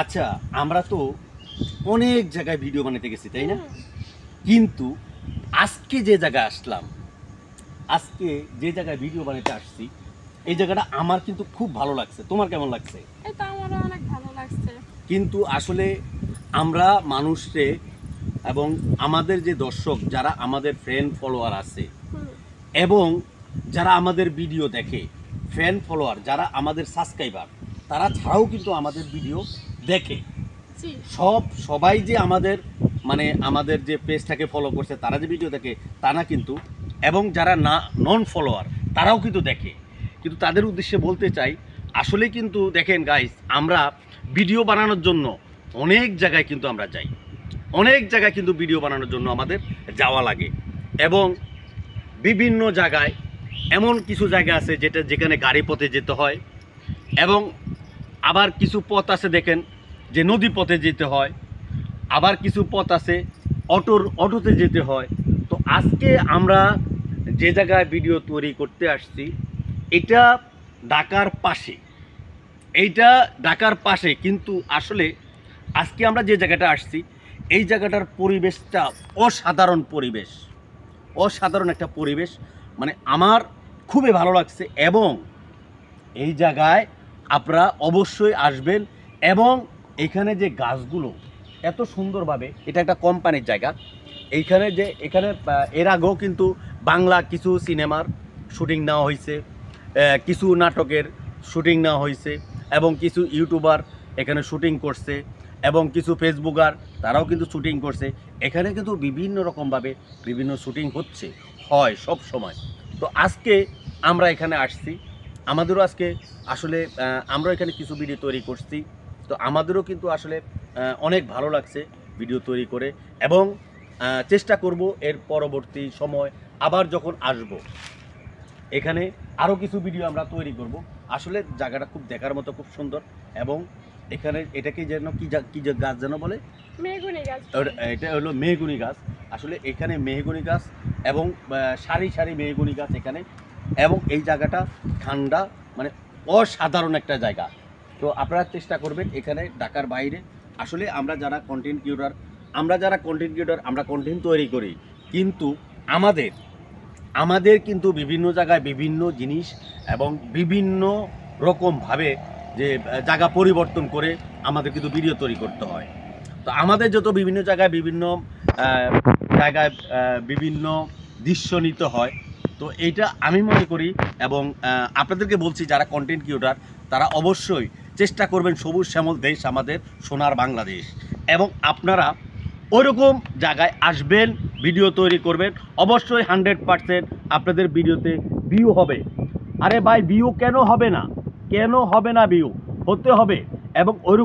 আচ্ছা, আমরা তো অনেক জায়গায় ভিডিও বানাতে গেছি, তাই না? কিন্তু আজকে যে জায়গায় আসলাম, আজকে যে জায়গায় ভিডিও বানাতে আসছি, এই জায়গাটা আমার কিন্তু খুব ভালো লাগছে। তোমার কেমন লাগছে? এটা আমারও অনেক ভালো লাগছে। কিন্তু আসলে আমরা মানুষরে এবং আমাদের যে দর্শক যারা আমাদের ফ্রেন্ড ফলোয়ার আছে এবং যারা আমাদের ভিডিও দেখে, ফ্যান ফলোয়ার যারা আমাদের সাবস্ক্রাইবার, তারা ছাড়াও কিন্তু আমাদের ভিডিও দেখে। জি, সবাই যে আমাদের মানে আমাদের যে পেজটাকে ফলো করছে তারা যে ভিডিও দেখে তা না কিন্তু, এবং যারা না নন ফলোয়ার তারাও কিন্তু দেখে। কিন্তু তাদের উদ্দেশ্যে বলতে চাই, আসলে কিন্তু দেখেন গাইস, আমরা ভিডিও বানানোর জন্য অনেক জায়গায় কিন্তু আমরা যাই, অনেক জায়গায় কিন্তু ভিডিও বানানোর জন্য আমাদের যাওয়া লাগে। এবং বিভিন্ন জায়গায় এমন কিছু জায়গা আছে যেখানে গাড়ি পথে যেতে হয়, এবং আবার কিছু পথ আছে দেখেন যে নদী পথে যেতে হয়, আবার কিছু পথ আছে অটোতে যেতে হয়। তো আজকে আমরা যে জায়গায় ভিডিও তৈরি করতে আসছি, এটা ঢাকার পাশে, এইটা ঢাকার পাশে। কিন্তু আসলে আজকে আমরা যে জায়গাটা আসছি, এই জায়গাটার পরিবেশটা অসাধারণ পরিবেশ, অসাধারণ একটা পরিবেশ, মানে আমার খুবই ভালো লাগছে। এবং এই জায়গায় আপনারা অবশ্যই আসবেন। এবং এখানে যে গাছগুলো এত সুন্দরভাবে, এটা একটা কোম্পানির জায়গা। এখানে এর আগেও কিন্তু বাংলা কিছু সিনেমার শুটিং নেওয়া হয়েছে, কিছু নাটকের শুটিং নেওয়া হয়েছে, এবং কিছু ইউটিউবার এখানে শুটিং করছে, এবং কিছু ফেসবুকার তারাও কিন্তু শুটিং করছে। এখানে কিন্তু বিভিন্ন রকমভাবে বিভিন্ন শুটিং হয় সব সময়। তো আজকে আমরা এখানে আসছি, আমাদেরও আজকে আসলে আমরা এখানে কিছু ভিডিও তৈরি করছি। তো আমাদেরও কিন্তু আসলে অনেক ভালো লাগছে ভিডিও তৈরি করে। এবং চেষ্টা করব এর পরবর্তী সময় আবার যখন আসব এখানে আরও কিছু ভিডিও আমরা তৈরি করব। আসলে জায়গাটা খুব দেখার মতো, খুব সুন্দর। এবং এখানে এটাকে যেন কি গাছ যেন বলে, মেহগনি গাছ। এটা হলো মেহগনি গাছ। আসলে এখানে মেহগনি গাছ এবং সারি সারি মেহগনি গাছ এখানে। এবং এই জায়গাটা ঠান্ডা, মানে অসাধারণ একটা জায়গা। তো আপনারা চেষ্টা করবেন এখানে ঢাকার বাইরে। আসলে আমরা যারা কন্টেন্ট ক্রিয়েটর আমরা কন্টেন্ট তৈরি করি, কিন্তু আমাদের কিন্তু বিভিন্ন জায়গায় বিভিন্ন জিনিস এবং বিভিন্ন রকমভাবে যে জায়গা পরিবর্তন করে আমাদের কিন্তু ভিডিও তৈরি করতে হয়। তো আমাদের যত বিভিন্ন জায়গায় বিভিন্ন দৃশ্য নিতে হয়। তো এইটা আমি মনে করি, এবং আপনাদেরকে বলছি যারা কন্টেন্ট ক্রিয়েটর তারা অবশ্যই চেষ্টা করবেন সবুজ শ্যামল দেশ আমাদের সোনার বাংলাদেশ। এবং আপনারা ওইরকম জায়গায় আসবেন, ভিডিও তৈরি করবেন, অবশ্যই 100% আপনাদের ভিডিওতে ভিউ হবে। আরে ভাই, ভিউ কেন হবে না, ভিউ হতে হবে। এবং ওইরকম